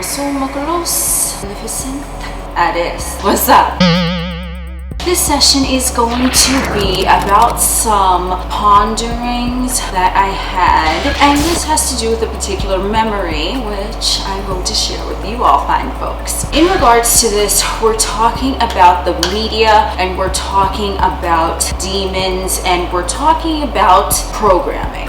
so makulos. MalefiSYNTH. Adis. What's up? This session is going to be about some ponderings that I had, and this has to do with a particular memory which I'm going to share with you all fine folks. In regards to this, we're talking about the media, and we're talking about demons, and we're talking about programming.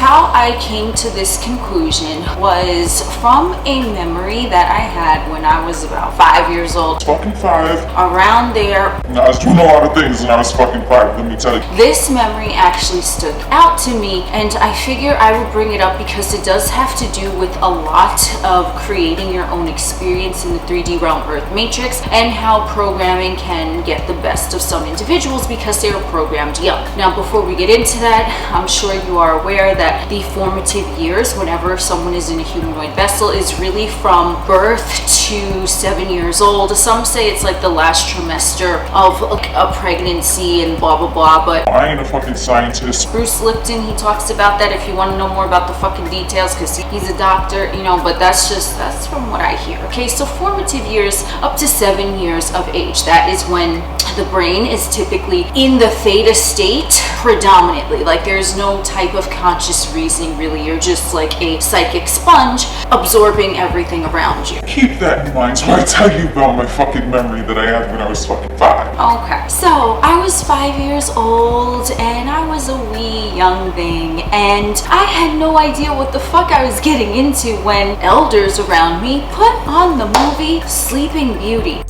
How I came to this conclusion was from a memory that I had when I was about 5 years old. Fucking 5. Around there. I was doing a lot of things when I was fucking 5, let me tell you. This memory actually stood out to me, and I figure I would bring it up because it does have to do with a lot of creating your own experience in the 3D realm Earth Matrix, and how programming can get the best of some individuals because they were programmed young. Now, before we get into that, I'm sure you are aware that the formative years whenever someone is in a humanoid vessel is really from birth to 7 years old. Some say it's like the last trimester of a pregnancy and blah blah blah, but I ain't a fucking scientist. Bruce Lipton, he talks about that if you want to know more about the fucking details, because he's a doctor, you know, but that's from what I hear. Okay, so formative years up to 7 years of age, that is when the brain is typically in the theta state predominantly. Like, there's no type of conscious reasoning really. You're just like a psychic sponge absorbing everything around you. Keep that in mind when I tell you about my fucking memory that I had when I was fucking 5. Okay, so I was 5 years old and I was a wee young thing, and I had no idea what the fuck I was getting into when elders around me put on the movie Sleeping Beauty.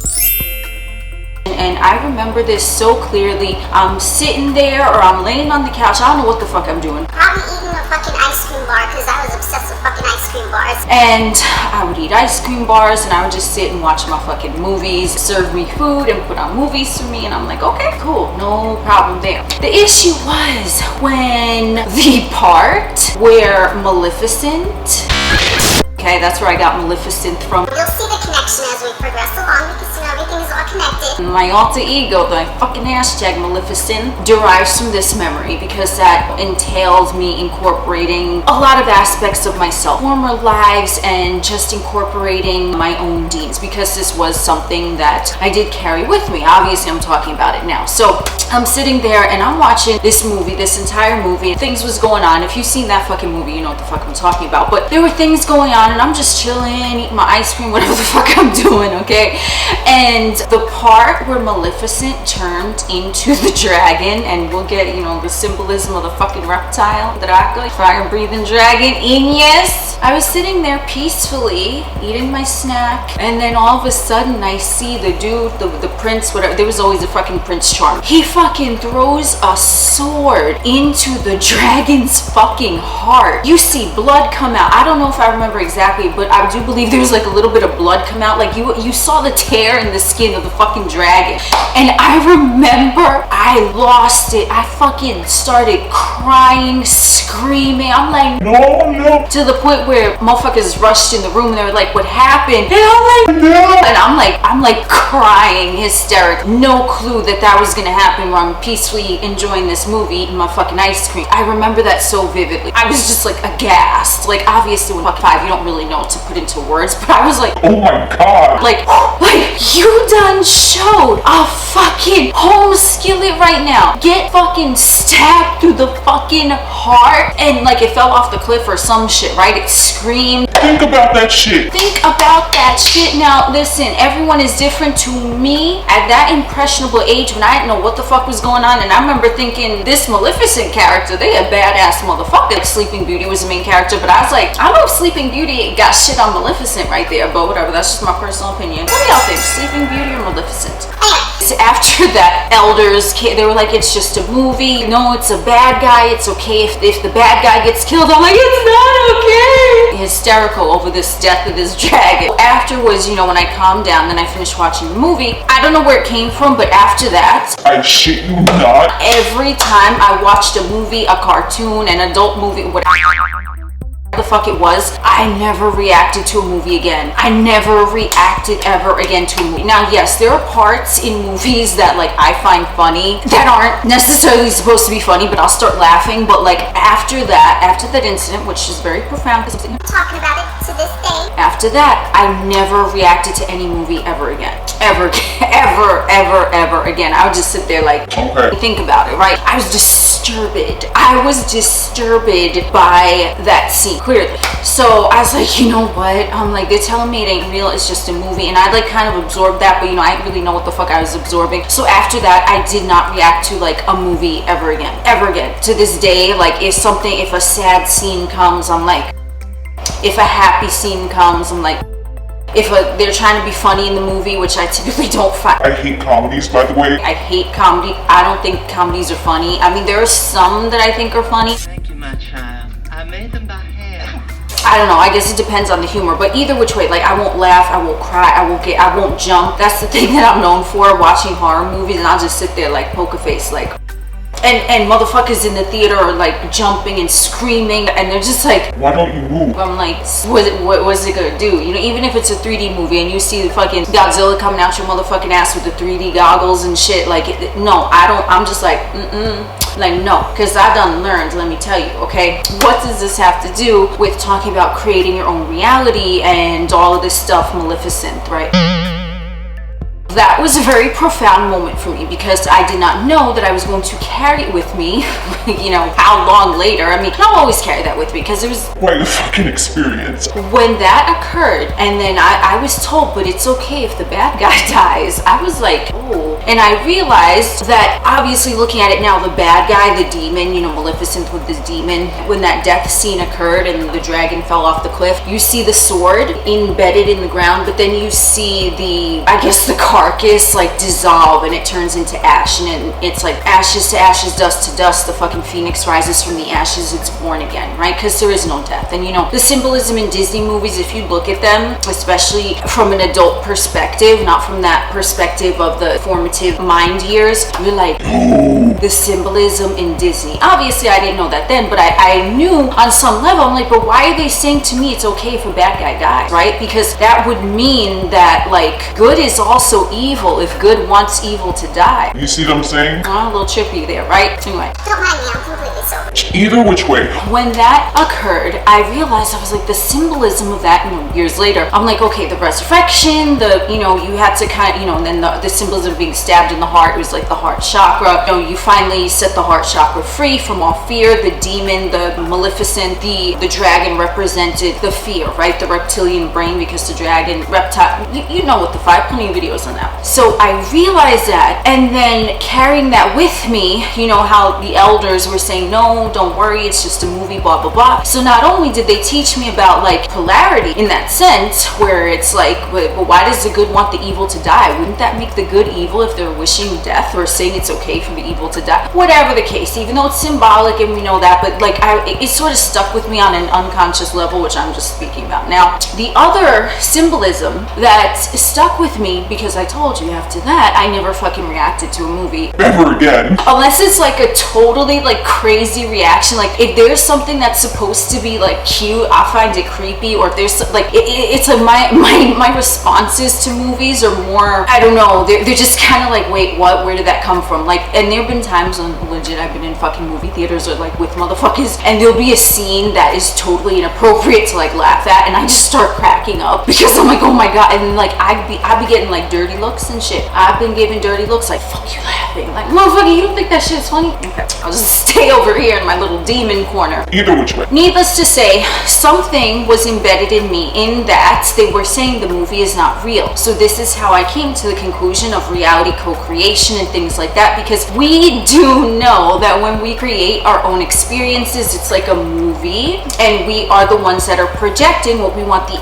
And I remember this so clearly. I'm sitting there, or I'm laying on the couch. I don't know what the fuck I'm doing. Probably eating a fucking ice cream bar, because I was obsessed with fucking ice cream bars. And I would eat ice cream bars, and I would just sit and watch my fucking movies, serve me food, and put on movies for me. And I'm like, okay, cool, no problem there. The issue was when the part where MalefiSYNTH, okay, that's where I got MalefiSYNTH from. You'll see the connection as we progress along, because you know everything is all connected. My alter ego, the fucking hashtag MalefiSYNTH, derives from this memory because that entailed me incorporating a lot of aspects of myself, former lives, and just incorporating my own demons, because this was something that I did carry with me. Obviously, I'm talking about it now. So I'm sitting there and I'm watching this movie, this entire movie. Things was going on. If you've seen that fucking movie, you know what the fuck I'm talking about. But there were things going on, and I'm just chilling, eating my ice cream, whatever the fuck I'm doing, okay? And the part where MalefiSYNTH turned into the dragon, and we'll get, you know, the symbolism of the fucking reptile, Draco, fire-breathing dragon, and yes, I was sitting there peacefully, eating my snack, and then all of a sudden I see the dude, the prince, whatever, there was always a fucking Prince Charming. He fucking throws a sword into the dragon's fucking heart. You see blood come out. I don't know if I remember exactly, but I do believe there was like a little bit of blood come out. Like you saw the tear in the skin of the fucking dragon. And I remember I lost it. I fucking started crying, screaming. I'm like, No. to the point where motherfuckers rushed in the room and they were like, what happened? And I'm like, no. And I'm like crying, hysteric. No clue that was gonna happen, where I'm peacefully enjoying this movie, eating my fucking ice cream. I remember that so vividly. I was just like aghast. Like, obviously when fucking 5, you don't really know what to put into words, but I was like, Oh my god. like you done showed a fucking home skillet right now. Get fucking stabbed through the fucking heart, and like it fell off the cliff or some shit, right? It screamed. Think about that shit. Think about that shit. Now listen, everyone is different. To me, at that impressionable age, when I didn't know what the fuck was going on, and I remember thinking, this MalefiSYNTH character, they a badass motherfucker. Like, Sleeping Beauty was the main character, but I was like, I don't know if Sleeping Beauty got shit on MalefiSYNTH right there, but whatever, that's just my personal opinion. What do y'all think, Sleeping Beauty or MalefiSYNTH? So after that, elders came, they were like, it's just a movie. No, it's a bad guy. It's okay if the bad guy gets killed. I'm like, it's not okay. Hysterical over this death of this dragon. Afterwards, you know, when I calmed down, then I finished watching the movie. I don't know where it came from, but after that, I shit you not. every time I watched a movie, a cartoon, an adult movie, whatever, the fuck it was, I never reacted to a movie again. I never reacted ever again to a movie. Now, yes, there are parts in movies that like I find funny that aren't necessarily supposed to be funny, but I'll start laughing. But like after that incident, which is very profound, because I'm talking about it to this day. after that, I never reacted to any movie ever again. Ever again. I would just sit there like, think about it, right? I was disturbed. I was disturbed by that scene, clearly. So I was like, you know what? I'm like, they're telling me it ain't real, it's just a movie. And I like kind of absorbed that, but you know, I didn't really know what the fuck I was absorbing. So after that, I did not react to like a movie ever again. Ever again. To this day, like if a sad scene comes, I'm like, if a happy scene comes, I'm like, if they're trying to be funny in the movie, which I typically don't find. I hate comedies, by the way. I hate comedy. I don't think comedies are funny. I mean, there are some that I think are funny. Thank you, my child. I made them by hand. I don't know, I guess it depends on the humor, but either which way, like I won't laugh, I won't cry, I won't jump. That's the thing that I'm known for, watching horror movies, and I'll just sit there like poker face, like, and motherfuckers in the theater are like jumping and screaming, and they're just like, why don't you move? I'm like, what's it gonna do? You know, even if it's a 3D movie and you see the fucking Godzilla coming out your motherfucking ass with the 3D goggles and shit, like, no, I'm just like, like, no, because I done learned, let me tell you, okay? What does this have to do with talking about creating your own reality and all of this stuff, MalefiSYNTH, right? That was a very profound moment for me because I did not know that I was going to carry it with me, you know, how long later. I mean, I'll always carry that with me because it was quite a fucking experience. When that occurred, and then I was told, but it's okay if the bad guy dies, I was like, oh. And I realized that, obviously looking at it now, the bad guy, the demon, you know, MalefiSYNTH with this demon, when that death scene occurred and the dragon fell off the cliff, you see the sword embedded in the ground, but then you see the, I guess the carcass like dissolve and it turns into ash, and it's like ashes to ashes, dust to dust, the fucking phoenix rises from the ashes, it's born again, right? Because there is no death. And you know, the symbolism in Disney movies, if you look at them, especially from an adult perspective, not from that perspective of the formative mind years, you're like, the symbolism in Disney. Obviously I didn't know that then, but I knew on some level. I'm like, but why are they saying to me it's okay if a bad guy dies, right? Because that would mean that like good is also evil if good wants evil to die. You see what I'm saying? Oh, a little trippy there, right? Anyway. Don't mind me, I'm completely sober. Either which way. When that occurred, I realized, I was like, the symbolism of that, you know, years later, I'm like, okay, the resurrection, the, you know, you had to kind of, you know, and then the symbolism of being stabbed in the heart, it was like the heart chakra. You know, you finally set the heart chakra free from all fear. The demon, the MalefiSYNTH, the dragon represented the fear, right? The reptilian brain, because the dragon, reptile, you know what the five, plenty of videos on that. So I realized that, and then carrying that with me, you know how the elders were saying, no, don't worry, it's just a movie, blah, blah, blah. So not only did they teach me about like polarity in that sense, where it's like, well, why does the good want the evil to die? Wouldn't that make the good evil if they're wishing death or saying it's okay for the evil to die? Whatever the case, even though it's symbolic and we know that, but like it sort of stuck with me on an unconscious level, which I'm just speaking about now. The other symbolism that stuck with me, because I told you after that, I never fucking reacted to a movie Ever again. unless it's like a totally like crazy reaction. Like if there's something that's supposed to be like cute, I find it creepy. Or if there's like it's like my responses to movies are more, I don't know, they're just kind of like, wait, what, where did that come from? Like, and there have been times when legit I've been in fucking movie theaters or like with motherfuckers, and there'll be a scene that is totally inappropriate to like laugh at, and I just start cracking up because I'm like, oh my god. And like I'd be getting like dirty looks and shit. I've been giving dirty looks like, fuck you laughing, like, motherfucker, you don't think that shit's funny? Okay, I'll just stay over here in my little demon corner. Either which way. Needless to say, something was embedded in me in that they were saying the movie is not real. So this is how I came to the conclusion of reality co-creation and things like that, because we do know that when we create our own experiences, it's like a movie, and we are the ones that are projecting what we want the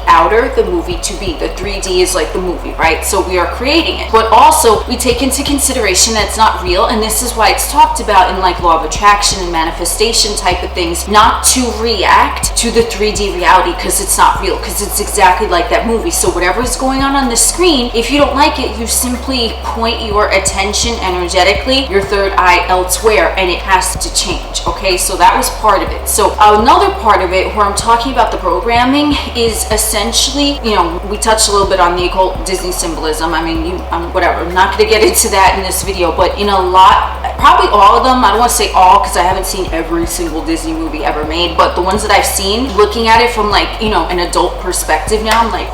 movie to be. The 3D is like the movie, right? So we are creating it. But also, we take into consideration that it's not real, and this is why it's talked about in like law of attraction and manifestation type of things, not to react to the 3D reality because it's not real, because it's exactly like that movie. So whatever is going on the screen, if you don't like it, you simply point point your attention energetically, your third eye, elsewhere, and it has to change. Okay, so that was part of it. So another part of it where I'm talking about the programming is essentially, you know, we touched a little bit on the occult Disney symbolism. I mean, whatever, I'm not going to get into that in this video, but in a lot, probably all of them, I don't want to say all because I haven't seen every single Disney movie ever made, but the ones that I've seen, looking at it from like, you know, an adult perspective now, I'm like,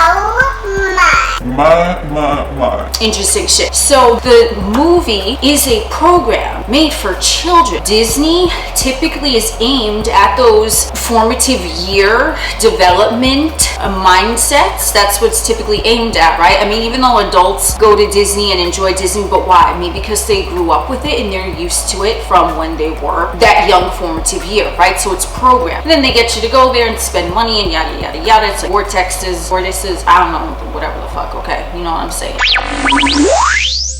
oh my. interesting shit. So the movie is a program made for children. Disney typically is aimed at those formative year development mindsets. That's what's typically aimed at, right? I mean, even though adults go to Disney and enjoy Disney, but why? I mean, because they grew up with it and they're used to it from when they were that young formative year, right? So it's programmed. And then they get you to go there and spend money and yada yada yada. It's like vortexes, I don't know, whatever the fuck. Okay, you know what I'm saying.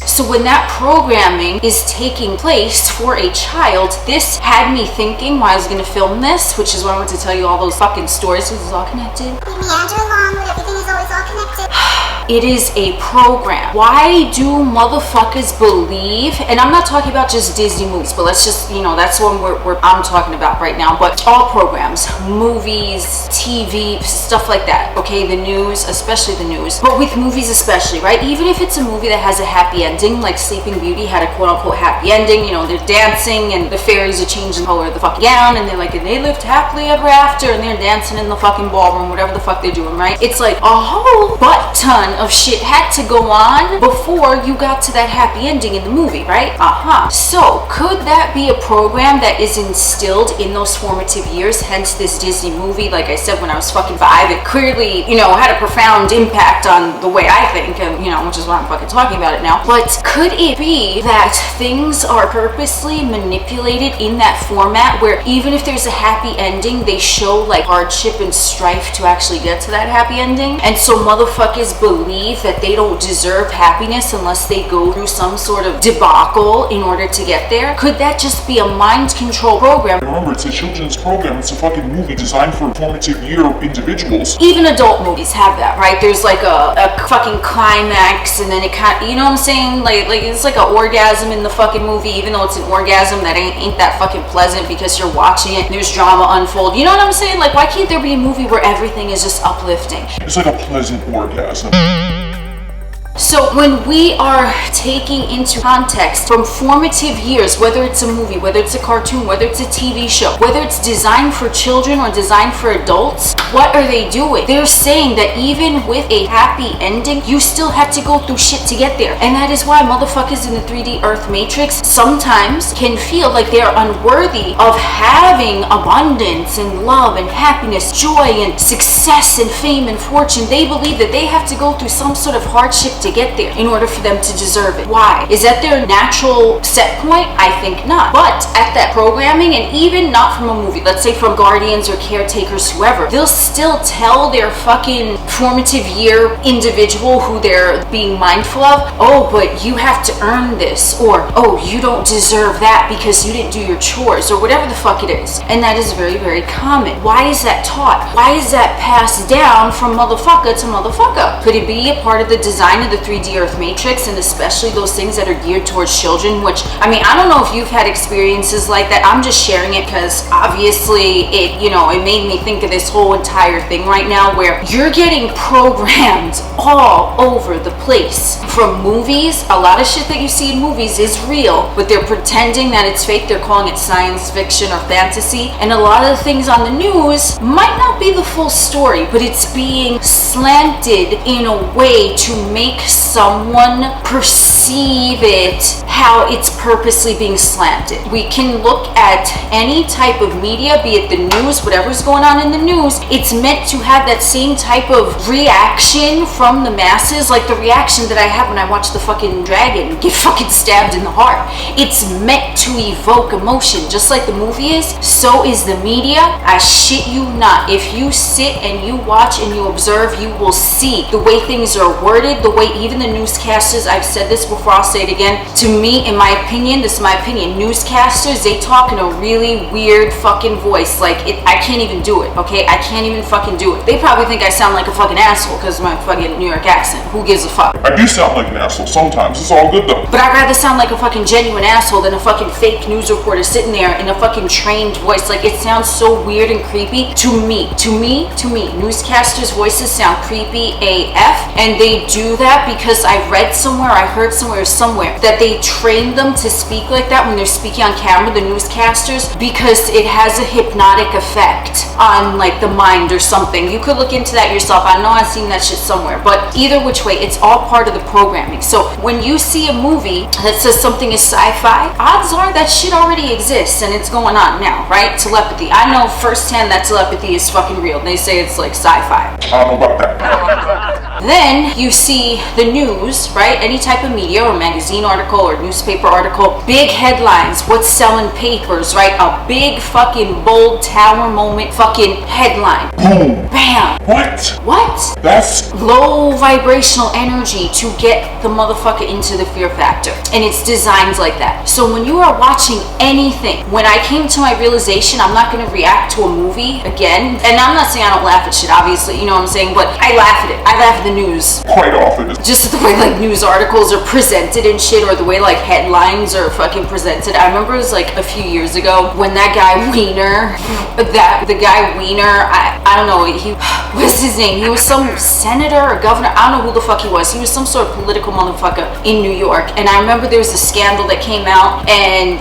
So when that programming is taking place for a child, this had me thinking while I was going to film this, which is why I wanted to tell you all those fucking stories, because it's all connected. We meander along, but everything is always all connected. It is a program. Why do motherfuckers believe, and I'm not talking about just Disney movies, but let's just, you know, that's what I'm talking about right now, but all programs, movies, TV, stuff like that, okay? The news, especially the news, but with movies especially, right? Even if it's a movie that has a happy ending, like Sleeping Beauty had a quote-unquote happy ending, you know, they're dancing and the fairies are changing the color of the fucking gown and they're like, and they lived happily ever after, and they're dancing in the fucking ballroom, whatever the fuck they're doing, right? It's like a whole butt ton of shit had to go on before you got to that happy ending in the movie, right? So could that be a program that is instilled in those formative years, hence this Disney movie? Like I said, when I was fucking 5, it clearly, you know, had a profound impact on the way I think, and, you know, which is why I'm fucking talking about it now. But could it be that things are purposely manipulated in that format where even if there's a happy ending, they show like hardship and strife to actually get to that happy ending? And so motherfuckers believe that they don't deserve happiness unless they go through some sort of debacle in order to get there? Could that just be a mind control program? Remember, it's a children's program. It's a fucking movie designed for formative year individuals. Even adult movies have that, right? There's like a fucking climax and then it kind of, you know what I'm saying? Like it's like an orgasm in the fucking movie, even though it's an orgasm that ain't that fucking pleasant because you're watching it and there's drama unfold. You know what I'm saying? Like, why can't there be a movie where everything is just uplifting? It's like a pleasant orgasm. So when we are taking into context from formative years, whether it's a movie, whether it's a cartoon, whether it's a TV show, whether it's designed for children or designed for adults, what are they doing? They're saying that even with a happy ending, you still have to go through shit to get there. And that is why motherfuckers in the 3D Earth Matrix sometimes can feel like they are unworthy of having abundance and love and happiness, joy and success and fame and fortune. They believe that they have to go through some sort of hardship to get there in order for them to deserve it. Why? Is that their natural set point? I think not. But at that programming, and even not from a movie, let's say from guardians or caretakers, whoever, they'll still tell their fucking formative year individual who they're being mindful of, oh, but you have to earn this, or oh, you don't deserve that because you didn't do your chores, or whatever the fuck it is. And that is very, very common. Why is that taught? Why is that passed down from motherfucker to motherfucker? Could it be a part of the design of the 3D Earth Matrix, and especially those things that are geared towards children? Which, I mean, I don't know if you've had experiences like that. I'm just sharing it because obviously it, you know, it made me think of this whole entire thing right now where you're getting programmed all over the place. From movies, a lot of shit that you see in movies is real, but they're pretending that it's fake. They're calling it science fiction or fantasy. And a lot of the things on the news might not be the full story, but it's being slanted in a way to make someone perceive it how it's purposely being slanted. We can look at any type of media, be it the news, whatever's going on in the news, it's meant to have that same type of reaction from the masses, like the reaction that I have when I watch the fucking dragon get fucking stabbed in the heart. It's meant to evoke emotion, just like the movie is, so is the media. I shit you not. If you sit and you watch and you observe, you will see the way things are worded, the way even the newscasters, I've said this before, before I'll say it again. To me, in my opinion, this is my opinion, newscasters, they talk in a really weird fucking voice. Like, I can't even do it, okay? I can't even fucking do it. They probably think I sound like a fucking asshole because of my fucking New York accent. Who gives a fuck? I do sound like an asshole sometimes. It's all good though. But I'd rather sound like a fucking genuine asshole than a fucking fake news reporter sitting there in a fucking trained voice. Like, it sounds so weird and creepy to me. Newscasters' voices sound creepy AF, and they do that because I read somewhere, I heard somewhere that they train them to speak like that when they're speaking on camera, the newscasters, because it has a hypnotic effect on like the mind or something. You could look into that yourself. I know I've seen that shit somewhere, but either which way, it's all part of the programming. So when you see a movie that says something is sci-fi, odds are that shit already exists and it's going on now, right? Telepathy. I know firsthand that telepathy is fucking real. They say it's like sci-fi. I don't know about that. Then you see the news, right? Any type of media or magazine article or newspaper article, big headlines, what's selling papers, right? A big fucking bold tower moment fucking headline. Boom. Bam. What? That's Low vibrational energy to get the motherfucker into the fear factor. And it's designed like that. So when you are watching anything, when I came to my realization, I'm not going to react to a movie again. And I'm not saying I don't laugh at shit, obviously, you know what I'm saying? But I laugh at it. I laugh at the news. quite often. Just the way like news articles are presented and shit, or the way like headlines are fucking presented. I remember it was like a few years ago when that guy Wiener, I don't know, what's his name? He was some senator or governor. I don't know who the fuck he was. He was some sort of political motherfucker in New York. And I remember there was a scandal that came out, and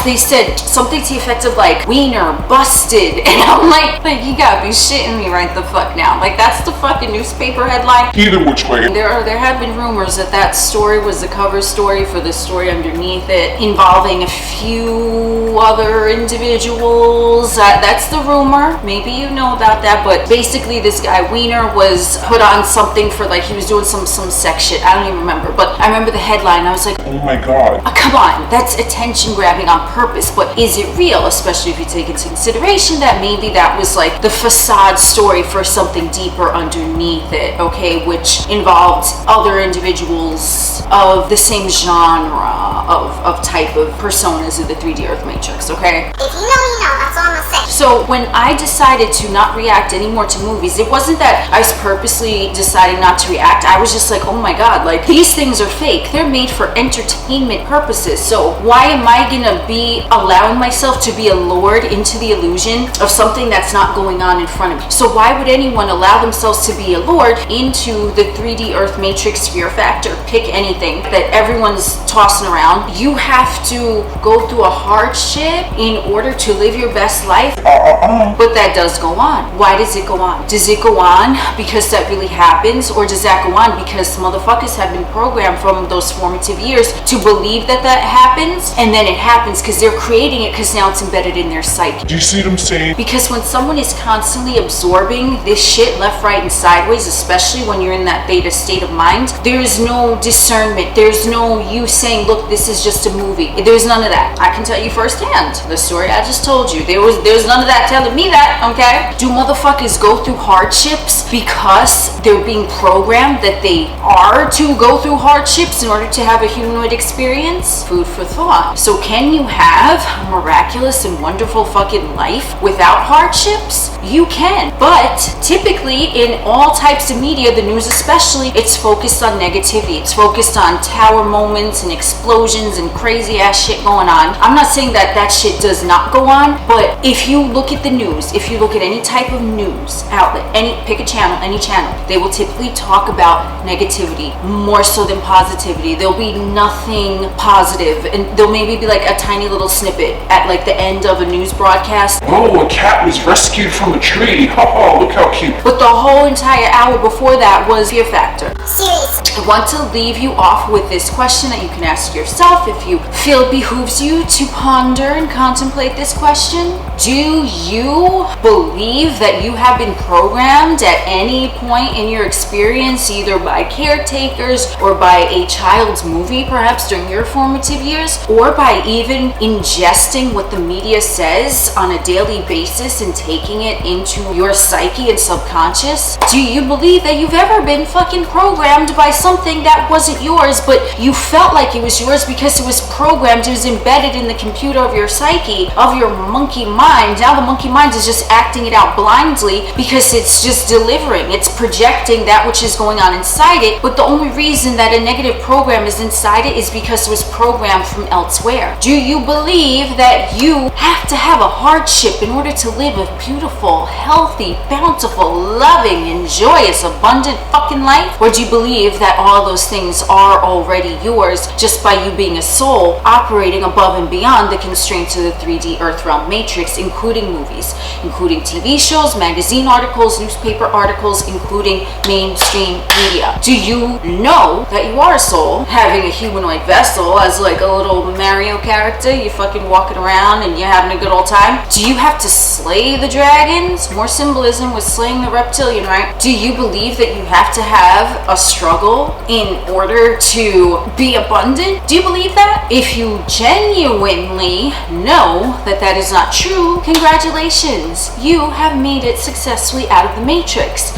they said something to the effect of like Wiener busted, and I'm like you gotta be shitting me right the fuck now. Like that's the fucking newspaper headline. Either which way. There have been rumors that story was the cover story for the story underneath it, involving a few other individuals. That's the rumor. Maybe you know about that, but basically this guy Wiener was put on something for like he was doing some sex shit. I don't even remember, but I remember the headline. I was like, oh my god. Come on, that's attention grabbing on purpose, but is it real? Especially if you take into consideration that maybe that was like the facade story for something deeper underneath it, okay, which involved other individuals of the same genre of type of personas in the 3D Earth Matrix, okay? If you know, you know. That's all I'm gonna say. So when I decided to not react anymore to movies, it wasn't that I was purposely deciding not to react. I was just like, oh my god, like these things are fake. They're made for entertainment purposes. So why am I gonna be allowing myself to be allured into the illusion of something that's not going on in front of me? So why would anyone allow themselves to be allured into the 3D Earth Matrix fear factor? Pick anything that everyone's tossing around. You have to go through a hardship in order to live your best life. But that does go on. Why does it go on? Does it go on because that really happens, or does that go on because motherfuckers have been programmed from those formative years to believe that happens, and then it happens because they're creating it because now it's embedded in their psyche? Do you see what I'm saying? Because when someone is constantly absorbing this shit left, right, and sideways, especially when you're in that theta state of mind, there's no discernment. There's no you saying, look, this is just a movie. There's none of that. I can tell you firsthand. The story I just told you, there's none of that telling me that, okay? Do motherfuckers go through hardships because they're being programmed that they are to go through hardships in order to have a humanoid experience? Food for thought. So can you have a miraculous and wonderful fucking life without hardships? You can. But typically in all types of media, the news especially, it's focused on negativity. It's focused on tower moments and explosions and crazy ass shit going on. I'm not saying that shit does not go on, but if you look at the news, if you look at any type of news outlet, pick a channel, any channel, they will typically talk about negativity more so than positivity. There'll be nothing positive, and there'll maybe be like a tiny little snippet at like the end of a news broadcast. Oh, a cat was rescued from a tree. Oh, look how cute. But the whole entire hour before that was fear factor. Seriously. I want to leave you off with this question that you can ask yourself if you feel it behooves you to ponder and contemplate this question. Do you believe that you have been programmed at any point in your experience, either by caretakers or by a child's movie, perhaps during your formative years, or by even ingesting what the media says on a daily basis and taking it into your psyche and subconscious? Do you believe that you've ever been fucking programmed by something that wasn't yours, but you felt like it was yours because it was programmed, it was embedded in the computer of your psyche, of your monkey mind? Now the monkey mind is just acting it out blindly because it's just delivering, it's projecting that which is going on inside it, but the only reason that a negative program is inside it is because it was programmed from elsewhere. Do you believe that you have to have a hardship in order to live a beautiful, healthy, bountiful, loving, and joyous, abundant fucking life? Or do you believe that all those things are already yours just by you being a soul operating above and beyond the constraints of the 3D Earth realm matrix, including movies, including TV shows, magazine articles, newspaper articles, including mainstream media? Do you know that you are a soul having a humanoid vessel as like a little Mario character? You fucking walking around and you're having a good old time? Do you have to slay the dragons? More symbolism with slaying the reptilian, right? Do you believe that you have to have a struggle in order to be abundant? Do you believe that? If you genuinely know that that is not true, congratulations, you have made it successfully out of the matrix.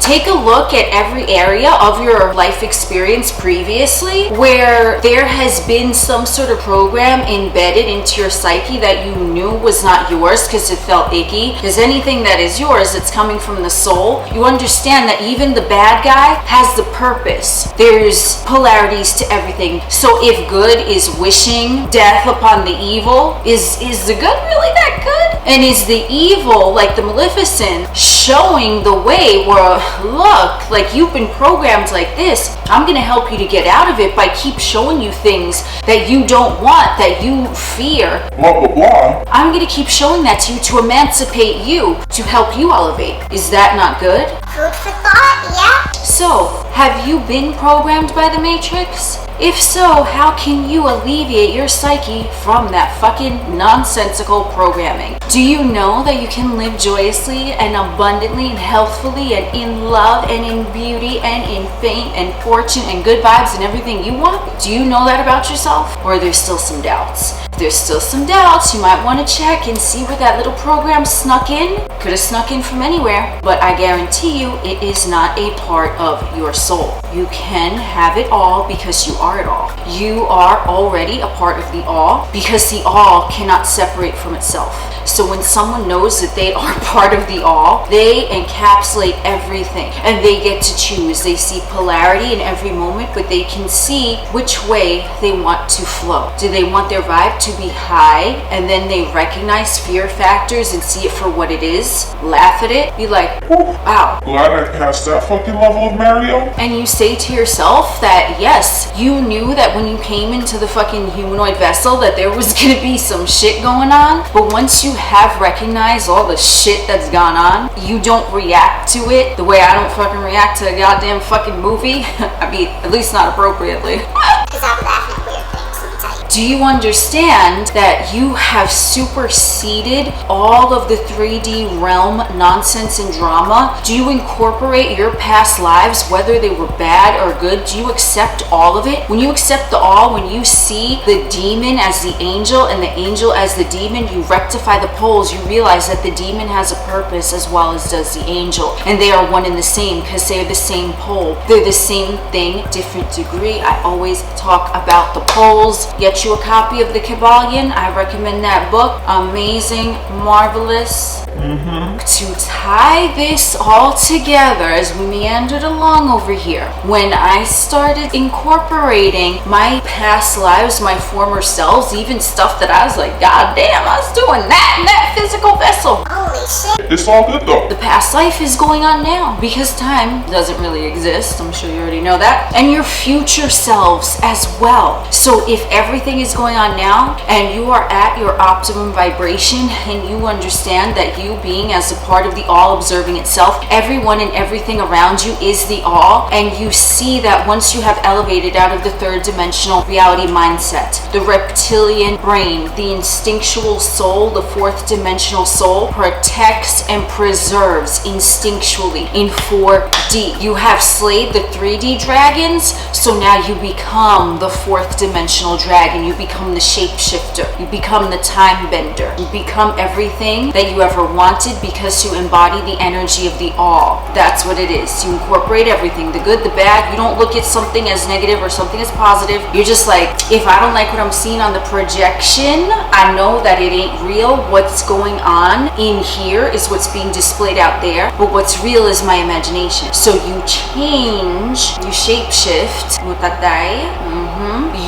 Take a look at every area of your life experience previously where there has been some sort of program embedded into your psyche that you knew was not yours because it felt icky. Because anything that is yours, it's coming from the soul. You understand that even the bad guy has the purpose. There's polarities to everything. So if good is wishing death upon the evil, is the good really that good? And is the evil, like the MalefiSYNTH, showing the way where, look, like you've been programmed like this, I'm gonna help you to get out of it by keep showing you things that you don't want, that you fear. Blah, blah, blah. I'm gonna keep showing that to you to emancipate you, to help you elevate. Is that not good? Food for thought, yeah? So, have you been programmed by the Matrix? If so, how can you alleviate your psyche from that fucking nonsensical programming? Do you know that you can live joyously and abundantly and healthfully and in love and in beauty and in fame and fortune and good vibes and everything you want? Do you know that about yourself? Or are there still some doubts? If there's still some doubts, you might want to check and see where that little program snuck in. Could have snuck in from anywhere, but I guarantee you it is not a part of your soul. You can have it all because you are it all. You are already a part of the all because the all cannot separate from itself. So when someone knows that they are part of the all, they encapsulate everything and they get to choose. They see polarity in every moment, but they can see which way they want to flow. Do they want their vibe to be high and then they recognize fear factors and see it for what it is, laugh at it, be like, wow. Glad I passed that fucking level of Mario. And you say to yourself that yes, you knew that when you came into the fucking humanoid vessel that there was gonna be some shit going on, but once you have recognized all the shit that's gone on, you don't react to it the way I don't fucking react to a goddamn fucking movie. I mean, at least not appropriately. Because I'm laughing at weird things, let me tell you. Do you understand that you have superseded all of the 3D realm nonsense and drama? Do you incorporate your past lives, whether they were bad or good? Do you accept all of it? When you accept the all, when you see the demon as the angel and the angel as the demon, you rectify the poles. You realize that the demon has a purpose as well as does the angel. And they are one and the same because they're the same pole. They're the same thing, different degree. I always talk about the poles. Get you a copy of the Kabbalion. I recommend that book. Amazing, marvelous. To tie this all together as we meandered along over here, when I started incorporating my past lives, my former selves, even stuff that I was like, God damn, I was doing that in that physical vessel. Holy shit. It's all good though. The past life is going on now because time doesn't really exist. I'm sure you already know that. And your future selves as well. So if everything is going on now and you are at your optimum vibration and you understand that you you being as a part of the all observing itself, everyone and everything around you is the all, and you see that once you have elevated out of the third dimensional reality mindset, the reptilian brain, the instinctual soul, the fourth dimensional soul protects and preserves instinctually in 4D. You have slayed the 3D dragons, so now you become the fourth dimensional dragon. You become the shapeshifter. You become the time bender. You become everything that you ever wanted because you embody the energy of the all. That's what it is. You incorporate everything, the good, the bad. You don't look at something as negative or something as positive. You're just like, if I don't like what I'm seeing on the projection, I know that it ain't real. What's going on in here is what's being displayed out there, but what's real is my imagination. So you change, you shapeshift,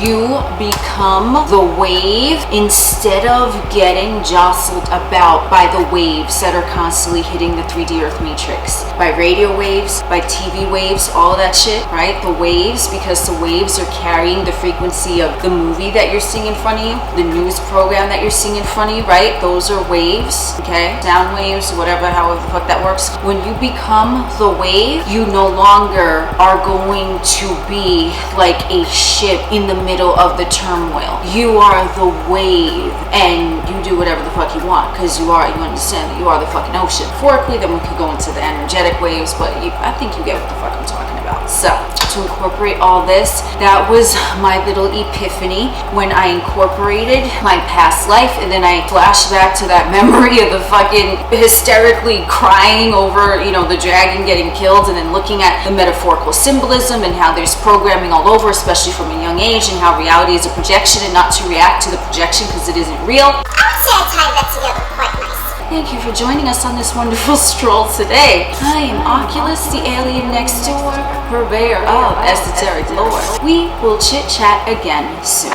you become the wave instead of getting jostled about by the waves that are constantly hitting the 3D earth matrix, by radio waves, by TV waves, all that shit, right? The waves, because the waves are carrying the frequency of the movie that you're seeing in front of you, the news program that you're seeing in front of you, right? Those are waves, okay? Sound waves, whatever, however the fuck that works. When you become the wave, you no longer are going to be like a ship in the middle of the turmoil. You are the wave, and you do whatever the fuck you want, because you understand that you are the fucking ocean. Metaphorically, then we could go into the energetic waves, but I think you get what the fuck I'm talking about. So, to incorporate all this, that was my little epiphany when I incorporated my past life, and then I flashed back to that memory of the fucking hysterically crying over, the dragon getting killed, and then looking at the metaphorical symbolism and how there's programming all over, especially from a young age, and how reality is a projection and not to react to the projection because it isn't real. I would say I tied that together quite nice. Thank you for joining us on this wonderful stroll today. I am Oculus, the alien next door, purveyor of esoteric lore. We will chit chat again soon.